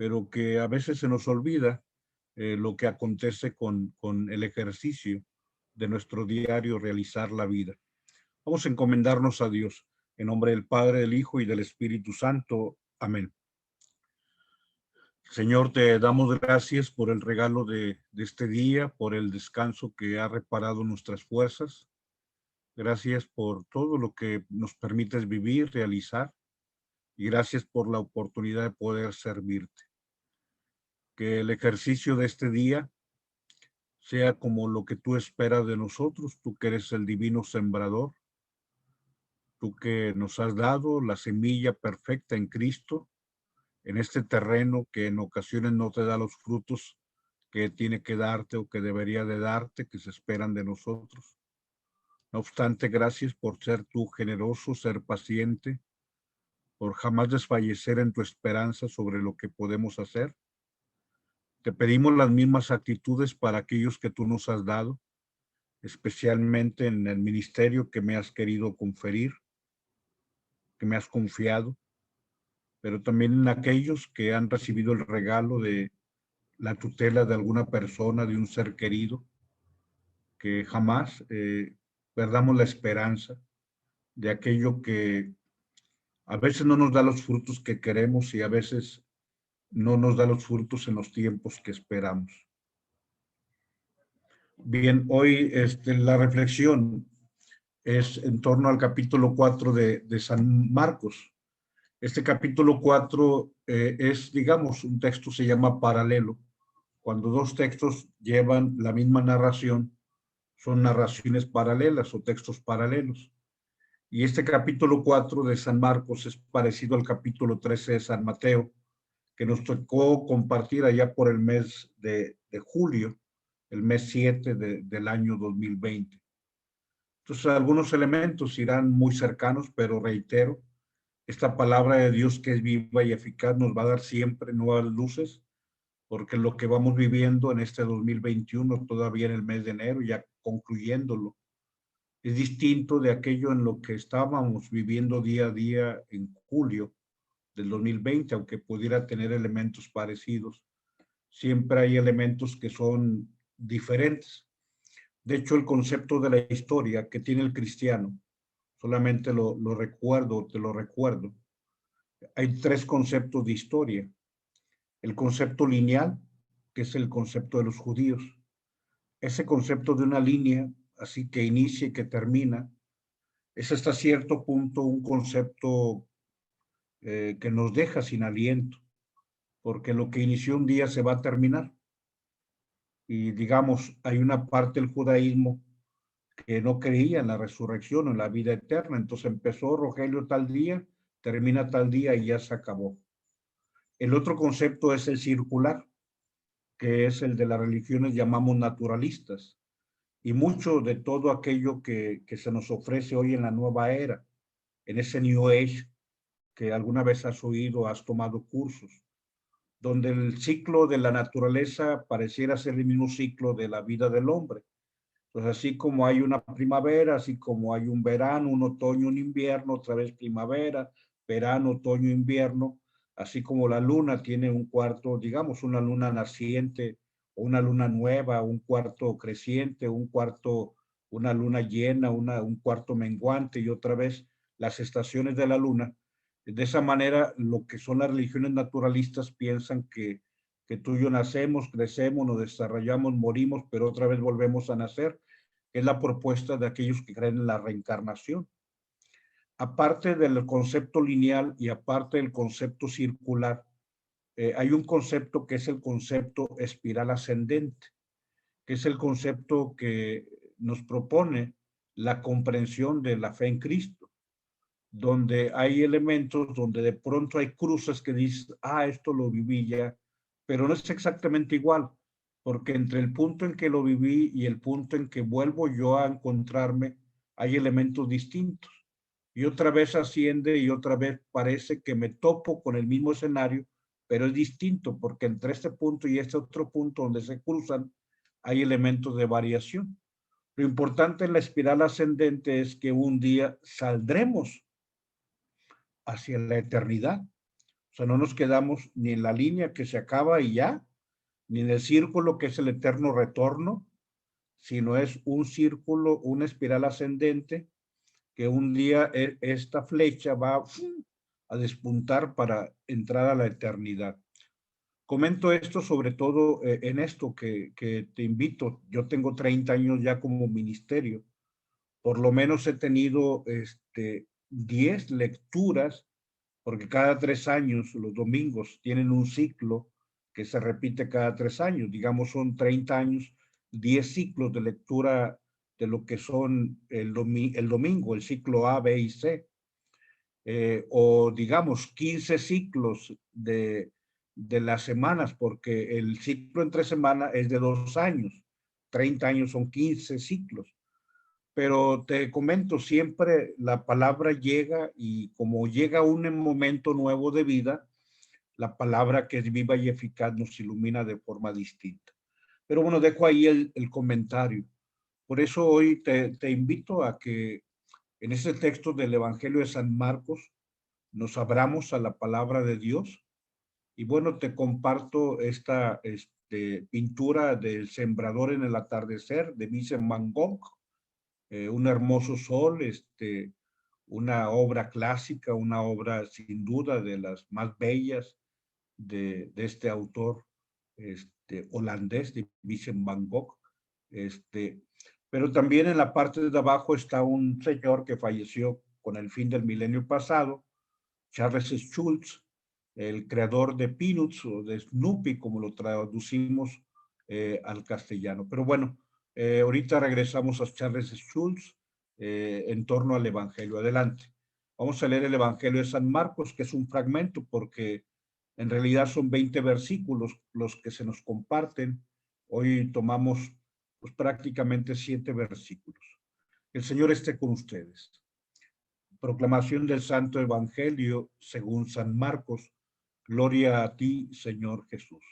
pero que a veces se nos olvida lo que acontece con el ejercicio de nuestro diario realizar la vida. Vamos a encomendarnos a Dios. En nombre del Padre, del Hijo y del Espíritu Santo. Amén. Señor, te damos gracias por el regalo de este día, por el descanso que ha reparado nuestras fuerzas. Gracias por todo lo que nos permites vivir, realizar, y gracias por la oportunidad de poder servirte. Que el ejercicio de este día sea como lo que tú esperas de nosotros, tú que eres el divino sembrador, tú que nos has dado la semilla perfecta en Cristo, en este terreno que en ocasiones no te da los frutos que tiene que darte o que debería de darte, que se esperan de nosotros. No obstante, gracias por ser tú generoso, ser paciente, por jamás desfallecer en tu esperanza sobre lo que podemos hacer. Te pedimos las mismas actitudes para aquellos que tú nos has dado, especialmente en el ministerio que me has querido conferir, que me has confiado, pero también en aquellos que han recibido el regalo de la tutela de alguna persona, de un ser querido, que jamás perdamos la esperanza de aquello que a veces no nos da los frutos que queremos y a veces no nos da los frutos en los tiempos que esperamos. Bien, hoy la reflexión es en torno al capítulo 4 de San Marcos. Este capítulo 4 es, digamos, un texto se llama paralelo. Cuando dos textos llevan la misma narración, son narraciones paralelas o textos paralelos. Y este capítulo 4 de San Marcos es parecido al capítulo 13 de San Mateo, que nos tocó compartir allá por el mes de julio, el mes 7 del año 2020. Entonces, algunos elementos irán muy cercanos, pero reitero, esta palabra de Dios que es viva y eficaz nos va a dar siempre nuevas luces, porque lo que vamos viviendo en este 2021, todavía en el mes de enero, ya concluyéndolo, es distinto de aquello en lo que estábamos viviendo día a día en julio del 2020, aunque pudiera tener elementos parecidos. Siempre hay elementos que son diferentes. De hecho, el concepto de la historia que tiene el cristiano, solamente lo recuerdo, te lo recuerdo. Hay tres conceptos de historia. El concepto lineal, que es el concepto de los judíos. Ese concepto de una línea, así que inicia y que termina, es hasta cierto punto un concepto que nos deja sin aliento, porque lo que inició un día se va a terminar. Y digamos, hay una parte del judaísmo que no creía en la resurrección, en la vida eterna. Entonces empezó Rogelio tal día, termina tal día y ya se acabó. El otro concepto es el circular, que es el de las religiones llamamos naturalistas. Y mucho de todo aquello que se nos ofrece hoy en la nueva era, en ese New Age que alguna vez has oído, has tomado cursos, donde el ciclo de la naturaleza pareciera ser el mismo ciclo de la vida del hombre. Entonces, así como hay una primavera, así como hay un verano, un otoño, un invierno, otra vez primavera, verano, otoño, invierno, así como la luna tiene un cuarto, digamos, una luna naciente o una luna nueva, un cuarto creciente, un cuarto, una luna llena, un cuarto menguante y otra vez las estaciones de la luna. De esa manera, lo que son las religiones naturalistas piensan que tú y yo nacemos, crecemos, nos desarrollamos, morimos, pero otra vez volvemos a nacer. Es la propuesta de aquellos que creen en la reencarnación. Aparte del concepto lineal y aparte del concepto circular, hay un concepto que es el concepto espiral ascendente, que es el concepto que nos propone la comprensión de la fe en Cristo, donde hay elementos, donde de pronto hay cruces que dices, esto lo viví ya, pero no es exactamente igual, porque entre el punto en que lo viví y el punto en que vuelvo yo a encontrarme, hay elementos distintos. Y otra vez asciende y otra vez parece que me topo con el mismo escenario, pero es distinto, porque entre este punto y este otro punto donde se cruzan, hay elementos de variación. Lo importante en la espiral ascendente es que un día saldremos hacia la eternidad. O sea, no nos quedamos ni en la línea que se acaba y ya, ni en el círculo que es el eterno retorno, sino es un círculo, una espiral ascendente, que un día esta flecha va a despuntar para entrar a la eternidad. Comento esto sobre todo en esto que te invito. Yo tengo 30 años ya como ministerio. Por lo menos he tenido 10 lecturas, porque cada 3 años, los domingos, tienen un ciclo que se repite cada 3 años. Digamos, son 30 años, 10 ciclos de lectura de lo que son el domingo, el ciclo A, B y C. O digamos 15 ciclos de las semanas, porque el ciclo entre semanas es de 2 años, 30 años son 15 ciclos. Pero te comento, siempre la palabra llega y como llega un momento nuevo de vida, la palabra que es viva y eficaz nos ilumina de forma distinta. Pero bueno, dejo ahí el comentario. Por eso hoy te invito a que en ese texto del Evangelio de San Marcos nos abramos a la palabra de Dios. Y bueno, te comparto esta pintura del sembrador en el atardecer de Vincent Van Gogh, un hermoso sol, una obra clásica, una obra sin duda de las más bellas de este autor holandés, de Vincent Van Gogh. Pero también en la parte de abajo está un señor que falleció con el fin del milenio pasado, Charles Schulz, el creador de Peanuts o de Snoopy, como lo traducimos al castellano. Pero bueno, ahorita regresamos a Charles Schulz en torno al Evangelio. Adelante. Vamos a leer el Evangelio de San Marcos, que es un fragmento, porque en realidad son 20 versículos los que se nos comparten. Hoy tomamos pues, prácticamente 7 versículos. El Señor esté con ustedes. Proclamación del Santo Evangelio según San Marcos. Gloria a ti, Señor Jesús.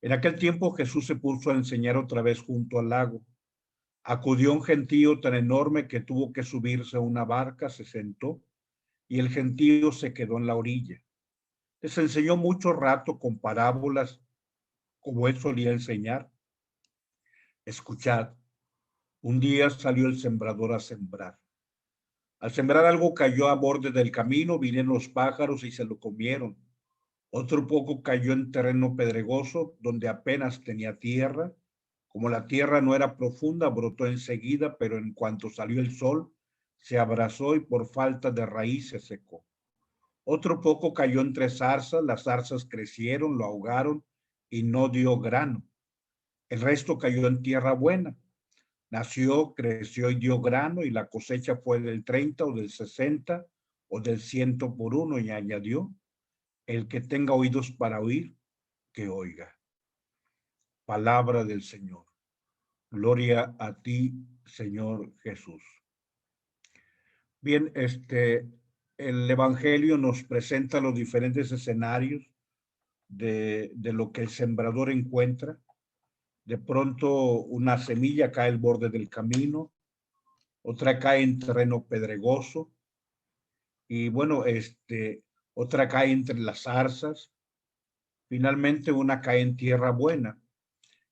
En aquel tiempo Jesús se puso a enseñar otra vez junto al lago. Acudió un gentío tan enorme que tuvo que subirse a una barca, se sentó y el gentío se quedó en la orilla. Les enseñó mucho rato con parábolas, como él solía enseñar. Escuchad, un día salió el sembrador a sembrar. Al sembrar algo cayó a borde del camino, vinieron los pájaros y se lo comieron. Otro poco cayó en terreno pedregoso, donde apenas tenía tierra. Como la tierra no era profunda, brotó enseguida, pero en cuanto salió el sol, se abrazó y por falta de raíz se secó. Otro poco cayó entre zarzas, las zarzas crecieron, lo ahogaron y no dio grano. El resto cayó en tierra buena. Nació, creció y dio grano, y la cosecha fue del 30 o del 60 o del 100 por uno, y añadió, el que tenga oídos para oír, que oiga. Palabra del Señor. Gloria a ti, Señor Jesús. Bien, el Evangelio nos presenta los diferentes escenarios de lo que el sembrador encuentra. De pronto una semilla cae al borde del camino, otra cae en terreno pedregoso y bueno, otra cae entre las zarzas. Finalmente una cae en tierra buena.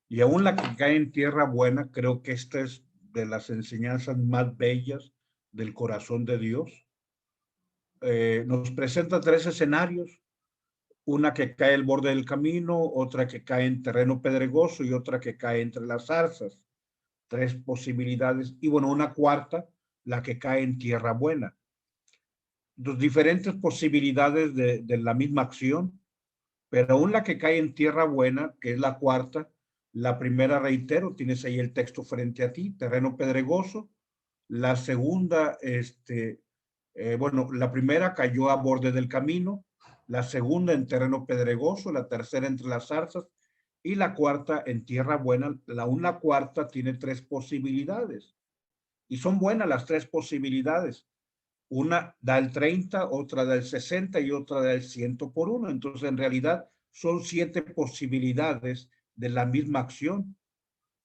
Y aún la que cae en tierra buena, creo que esta es de las enseñanzas más bellas del corazón de Dios. Nos presenta 3 escenarios, una que cae al borde del camino, otra que cae en terreno pedregoso y otra que cae entre las zarzas. 3 posibilidades. Y bueno, una cuarta, la que cae en tierra buena. Dos diferentes posibilidades de la misma acción, pero aún la que cae en tierra buena, que es la cuarta, la primera, reitero, tienes ahí el texto frente a ti, terreno pedregoso. La segunda, bueno, la primera cayó a borde del camino, la segunda en terreno pedregoso, la tercera entre las zarzas y la cuarta en tierra buena. Una cuarta tiene 3 posibilidades y son buenas las 3 posibilidades. Una da el 30, otra da el 60 y otra da el 100 por uno. Entonces, en realidad, son 7 posibilidades de la misma acción.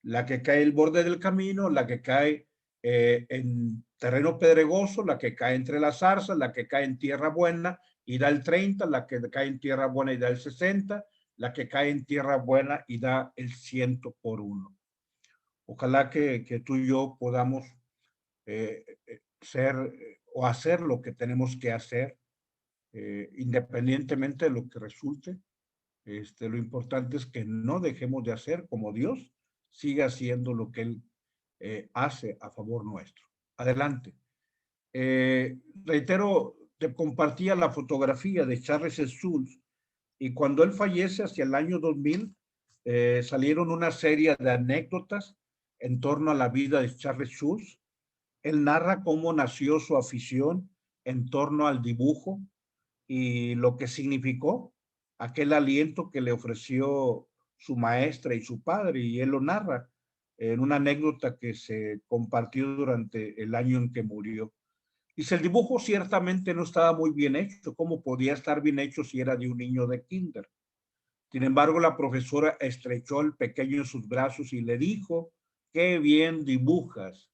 La que cae al borde del camino, la que cae en terreno pedregoso, la que cae entre las zarzas, la que cae en tierra buena y da el 30, la que cae en tierra buena y da el 60, la que cae en tierra buena y da el 100 por uno. Ojalá que tú y yo podamos ser o hacer lo que tenemos que hacer, independientemente de lo que resulte. Lo importante es que no dejemos de hacer como Dios siga haciendo lo que Él hace a favor nuestro. Adelante. Reitero, te compartía la fotografía de Charles Schulz y cuando él fallece hacia el año 2000, salieron una serie de anécdotas en torno a la vida de Charles Schulz. Él narra cómo nació su afición en torno al dibujo y lo que significó aquel aliento que le ofreció su maestra y su padre, y él lo narra en una anécdota que se compartió durante el año en que murió. Dice, el dibujo ciertamente no estaba muy bien hecho. ¿Cómo podía estar bien hecho si era de un niño de kinder? Sin embargo, la profesora estrechó al pequeño en sus brazos y le dijo, qué bien dibujas.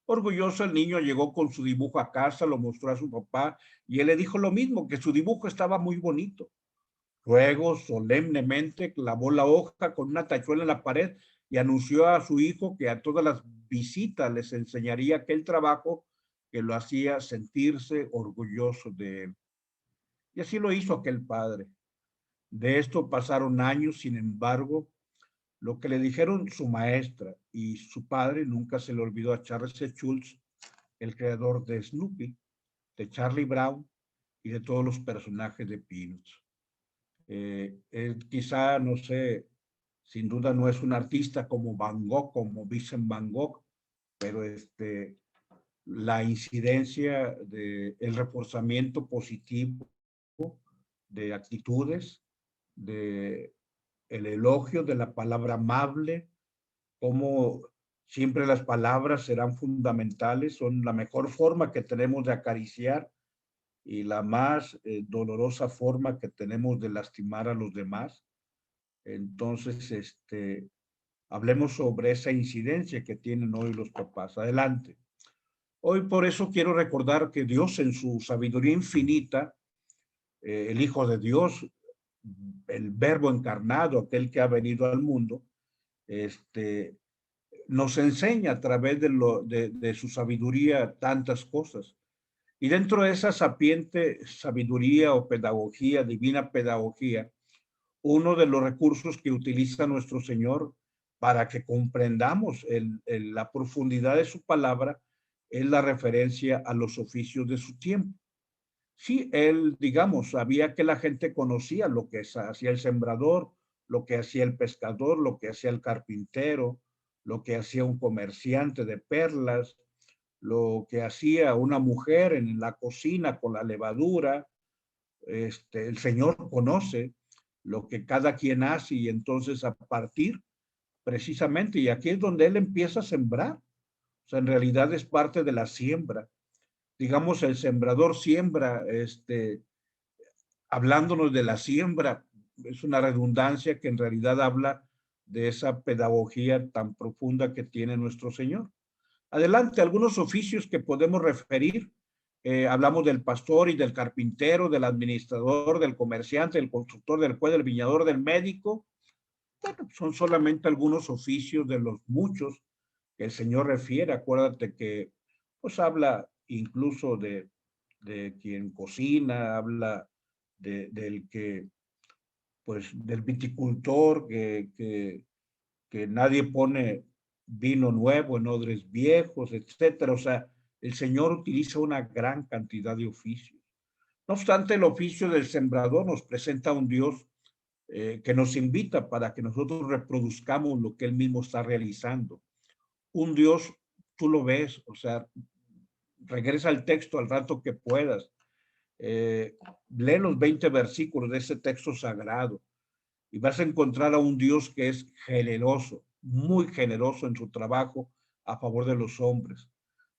Orgulloso, el niño llegó con su dibujo a casa, lo mostró a su papá y él le dijo lo mismo, que su dibujo estaba muy bonito. Luego, solemnemente, clavó la hoja con una tachuela en la pared y anunció a su hijo que a todas las visitas les enseñaría aquel trabajo que lo hacía sentirse orgulloso de él. Y así lo hizo aquel padre. De esto pasaron años, sin embargo, lo que le dijeron su maestra y su padre nunca se le olvidó a Charles Schulz, el creador de Snoopy, de Charlie Brown y de todos los personajes de Peanuts. Quizá, no sé, sin duda no es un artista como Van Gogh, como Vincent Van Gogh, pero la incidencia del reforzamiento positivo de actitudes, de el elogio de la palabra amable, como siempre las palabras serán fundamentales, son la mejor forma que tenemos de acariciar y la más dolorosa forma que tenemos de lastimar a los demás. Entonces, hablemos sobre esa incidencia que tienen hoy los papás. Adelante. Hoy por eso quiero recordar que Dios en su sabiduría infinita, el Hijo de Dios, el Verbo encarnado, aquel que ha venido al mundo, nos enseña a través de su sabiduría tantas cosas. Y dentro de esa sapiente sabiduría o pedagogía, divina pedagogía, uno de los recursos que utiliza nuestro Señor para que comprendamos la profundidad de su palabra es la referencia a los oficios de su tiempo. Sí, él, digamos, sabía que la gente conocía lo que hacía el sembrador, lo que hacía el pescador, lo que hacía el carpintero, lo que hacía un comerciante de perlas, lo que hacía una mujer en la cocina con la levadura. El Señor conoce lo que cada quien hace y entonces a partir precisamente, y aquí es donde Él empieza a sembrar. O sea, en realidad es parte de la siembra. Digamos, el sembrador siembra, hablándonos de la siembra, es una redundancia que en realidad habla de esa pedagogía tan profunda que tiene nuestro Señor. Adelante, algunos oficios que podemos referir. Hablamos del pastor y del carpintero, del administrador, del comerciante, del constructor, del juez, del viñador, del médico. Bueno, son solamente algunos oficios de los muchos que el Señor refiere. Acuérdate que pues habla incluso de quien cocina, habla del que, pues del viticultor, que nadie pone vino nuevo en odres viejos, etcétera. O sea, el Señor utiliza una gran cantidad de oficios. No obstante, el oficio del sembrador nos presenta a un Dios que nos invita para que nosotros reproduzcamos lo que Él mismo está realizando. Un Dios, tú lo ves, o sea, regresa al texto al rato que puedas. Lee los 20 versículos de ese texto sagrado y vas a encontrar a un Dios que es generoso, muy generoso en su trabajo a favor de los hombres.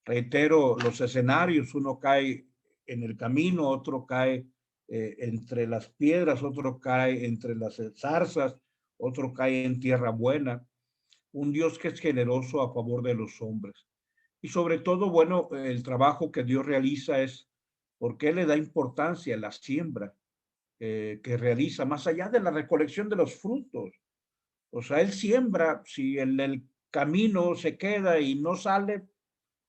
Reitero, los escenarios, uno cae en el camino, otro cae entre las piedras, otro cae entre las zarzas, otro cae en tierra buena. Un Dios que es generoso a favor de los hombres. Y sobre todo, bueno, el trabajo que Dios realiza es porque Él le da importancia a la siembra que realiza, más allá de la recolección de los frutos. O sea, Él siembra, si en el camino se queda y no sale,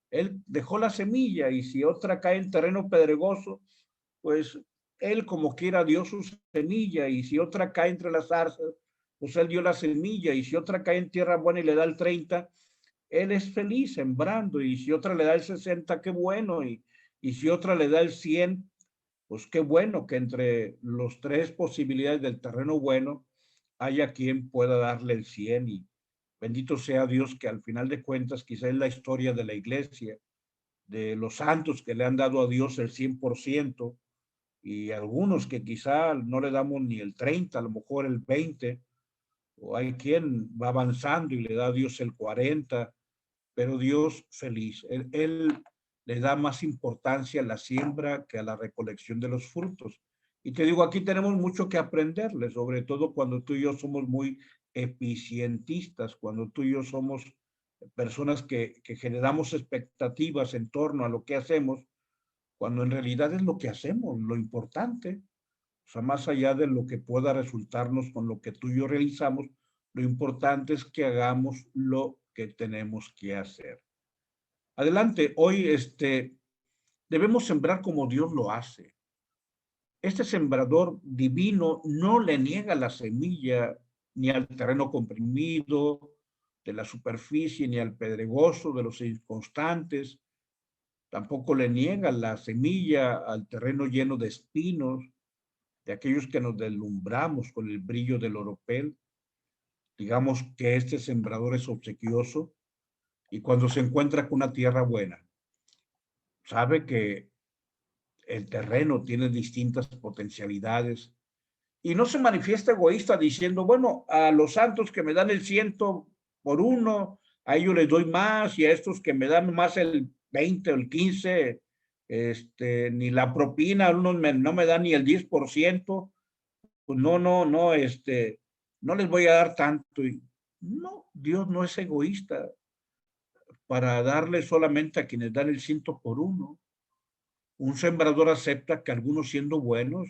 Él dejó la semilla, y si otra cae en terreno pedregoso, pues Él como quiera dio su semilla, y si otra cae entre las zarzas, pues Él dio la semilla, y si otra cae en tierra buena y le da el 30, Él es feliz sembrando, y si otra le da el 60, qué bueno, y si otra le da el 100, pues qué bueno que entre los tres posibilidades del terreno bueno haya quien pueda darle el 100, y bendito sea Dios que al final de cuentas quizá es la historia de la iglesia, de los santos que le han dado a Dios el 100%, y algunos que quizá no le damos ni el 30, a lo mejor el 20, o hay quien va avanzando y le da a Dios el 40, pero Dios feliz. Él le da más importancia a la siembra que a la recolección de los frutos. Y te digo, aquí tenemos mucho que aprenderle, sobre todo cuando tú y yo somos muy eficientistas, cuando tú y yo somos personas que generamos expectativas en torno a lo que hacemos, cuando en realidad es lo que hacemos, lo importante. O sea, más allá de lo que pueda resultarnos con lo que tú y yo realizamos, lo importante es que hagamos lo que tenemos que hacer. Adelante, hoy debemos sembrar como Dios lo hace. Este sembrador divino no le niega la semilla ni al terreno comprimido de la superficie, ni al pedregoso de los inconstantes. Tampoco le niega la semilla al terreno lleno de espinos, de aquellos que nos deslumbramos con el brillo del oropel. Digamos que este sembrador es obsequioso, y cuando se encuentra con una tierra buena, sabe que el terreno tiene distintas potencialidades, y no se manifiesta egoísta diciendo, bueno, a los santos que me dan el 100 por 1, a ellos les doy más, y a estos que me dan más el 20 o el 15, ni la propina, unos no me dan ni el 10%, pues no les voy a dar tanto. Y no, Dios no es egoísta para darle solamente a quienes dan el 100 por 1. Un sembrador acepta que algunos siendo buenos,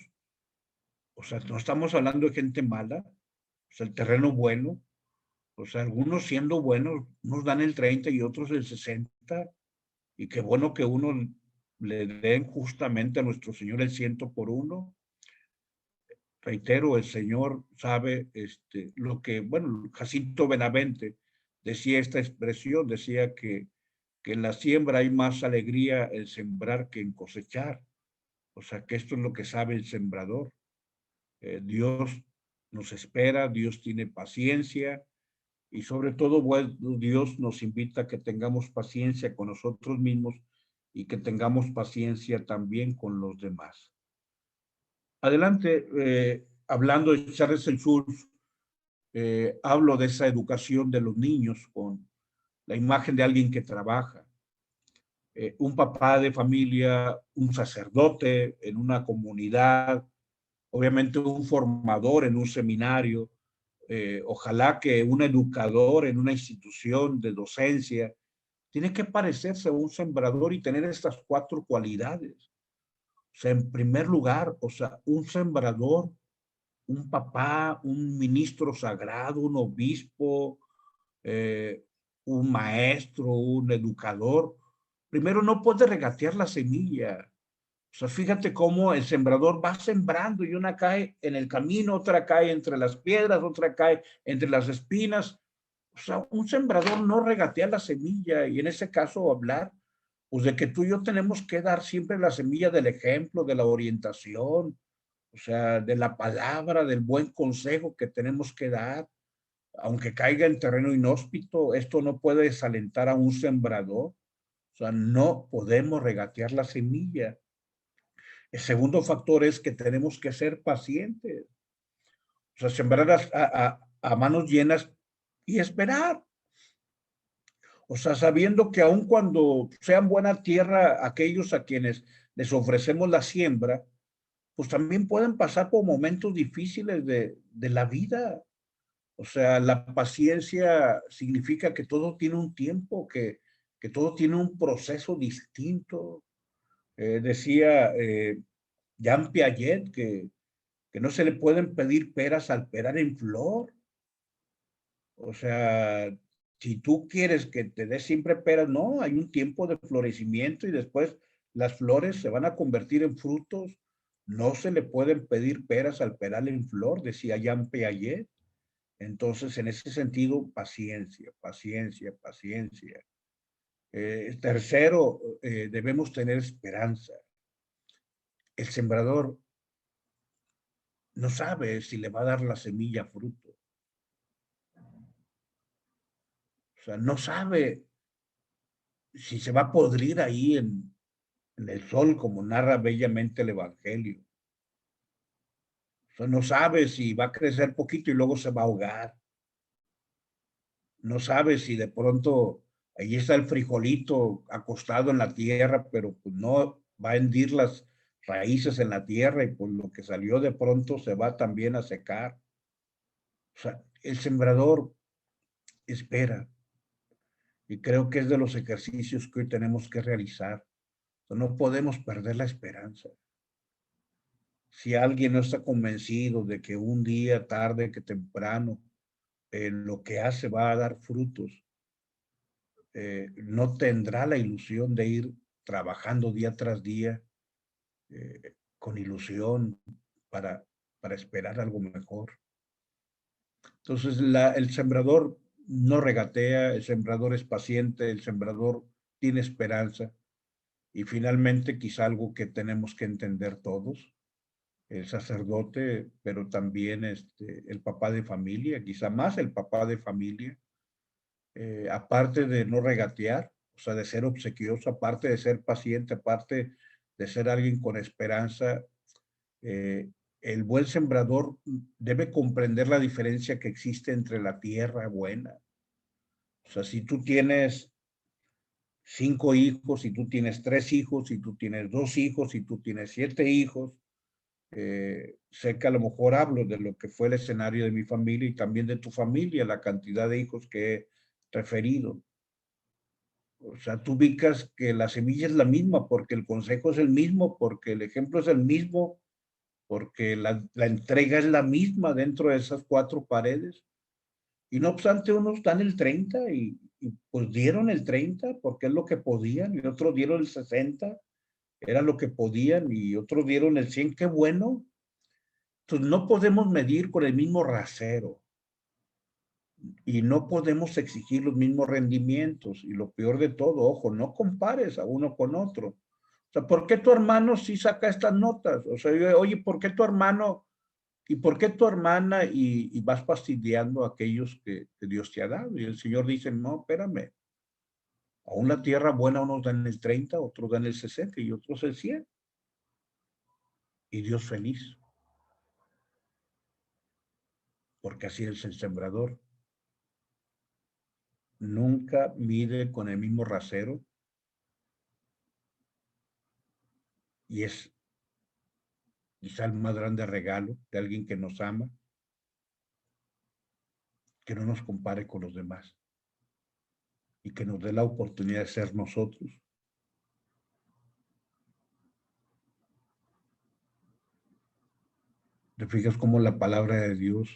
o sea, no estamos hablando de gente mala, o sea, el terreno bueno, o sea, algunos siendo buenos nos dan el 30 y otros el 60, y qué bueno que uno le den justamente a nuestro Señor el 100 por 1. Reitero, el Señor sabe lo que, bueno, Jacinto Benavente decía esta expresión, decía que en la siembra hay más alegría en sembrar que en cosechar. O sea, que esto es lo que sabe el sembrador. Dios nos espera, Dios tiene paciencia, y sobre todo, bueno, Dios nos invita a que tengamos paciencia con nosotros mismos y que tengamos paciencia también con los demás. Adelante, hablando de Charles Schulz, hablo de esa educación de los niños con la imagen de alguien que trabaja. Un papá de familia, un sacerdote en una comunidad, obviamente un formador en un seminario, ojalá que un educador en una institución de docencia, tiene que parecerse a un sembrador y tener estas 4 cualidades. O sea, en primer lugar, o sea, un sembrador, un papá, un ministro sagrado, un obispo, eh, un maestro, un educador, primero no puede regatear la semilla. O sea, fíjate cómo el sembrador va sembrando, y una cae en el camino, otra cae entre las piedras, otra cae entre las espinas. O sea, un sembrador no regatea la semilla, y en ese caso hablar, pues de que tú y yo tenemos que dar siempre la semilla del ejemplo, de la orientación, o sea, de la palabra, del buen consejo que tenemos que dar. Aunque caiga en terreno inhóspito, esto no puede desalentar a un sembrador. O sea, no podemos regatear la semilla. El segundo factor es que tenemos que ser pacientes. O sea, sembrar a manos llenas y esperar. O sea, sabiendo que aun cuando sean buena tierra aquellos a quienes les ofrecemos la siembra, pues también pueden pasar por momentos difíciles de la vida. O sea, la paciencia significa que todo tiene un tiempo, que todo tiene un proceso distinto. Decía Jean Piaget que no se le pueden pedir peras al perar en flor. O sea, si tú quieres que te dé siempre peras, no, hay un tiempo de florecimiento y después las flores se van a convertir en frutos. No se le pueden pedir peras al peral en flor, decía Jean Piaget. Entonces, en ese sentido, paciencia, paciencia, paciencia. Tercero, debemos tener esperanza. El sembrador no sabe si le va a dar la semilla fruto. O sea, no sabe si se va a podrir ahí en el sol, como narra bellamente el Evangelio. O sea, no sabe si va a crecer poquito y luego se va a ahogar. No sabe si de pronto ahí está el frijolito acostado en la tierra, pero pues no va a hendir las raíces en la tierra y pues lo que salió de pronto se va también a secar. O sea, el sembrador espera y creo que es de los ejercicios que hoy tenemos que realizar. No podemos perder la esperanza. Si alguien no está convencido de que un día, tarde que temprano, lo que hace va a dar frutos, no tendrá la ilusión de ir trabajando día tras día con ilusión para, para esperar algo mejor. Entonces, el sembrador no regatea, el sembrador es paciente, el sembrador tiene esperanza. Y finalmente, quizá algo que tenemos que entender todos, el sacerdote, pero también el papá de familia, quizá más el papá de familia, aparte de no regatear, o sea, de ser obsequioso, aparte de ser paciente, aparte de ser alguien con esperanza, eh, el buen sembrador debe comprender la diferencia que existe entre la tierra buena. O sea, si tú tienes 5 hijos, si tú tienes 3 hijos, si tú tienes 2 hijos, si tú tienes 7 hijos, sé que a lo mejor hablo de lo que fue el escenario de mi familia y también de tu familia, la cantidad de hijos que he referido. O sea, tú ubicas que la semilla es la misma, porque el consejo es el mismo, porque el ejemplo es el mismo, porque la entrega es la misma dentro de esas 4 paredes. Y no obstante, unos dan el 30 y pues dieron el 30 porque es lo que podían, y otros dieron el 60, era lo que podían, y otros dieron el 100, qué bueno. Entonces no podemos medir con el mismo rasero y no podemos exigir los mismos rendimientos. Y lo peor de todo, ojo, no compares a uno con otro. O sea, ¿por qué tu hermano sí saca estas notas? O sea, oye, ¿por qué tu hermano y por qué tu hermana? Y vas fastidiando a aquellos que Dios te ha dado. Y el Señor dice, no, espérame. Aún la tierra buena unos dan el 30, otros dan el 60 y otros el 100. Y Dios feliz, porque así es el sembrador. Nunca mide con el mismo rasero y es quizá el más grande regalo de alguien que nos ama, que no nos compare con los demás y que nos dé la oportunidad de ser nosotros. ¿Te fijas cómo la palabra de Dios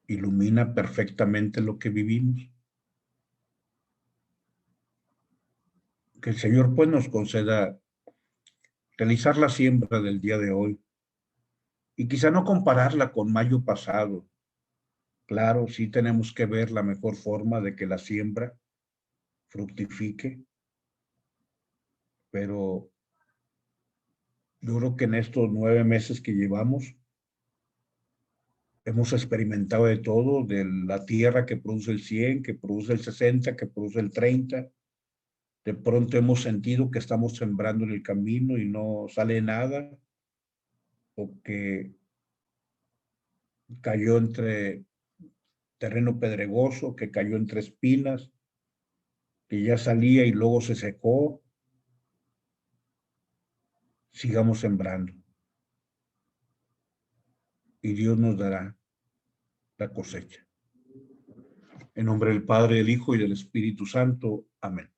ilumina perfectamente lo que vivimos? Que el Señor pues nos conceda realizar la siembra del día de hoy y quizá no compararla con mayo pasado. Claro, sí tenemos que ver la mejor forma de que la siembra fructifique, pero yo creo que en estos 9 meses que llevamos, hemos experimentado de todo, de la tierra que produce el 100, que produce el 60, que produce el 30. De pronto hemos sentido que estamos sembrando en el camino y no sale nada, o que cayó entre terreno pedregoso, que cayó entre espinas, que ya salía y luego se secó. Sigamos sembrando y Dios nos dará la cosecha. En nombre del Padre, del Hijo y del Espíritu Santo. Amén.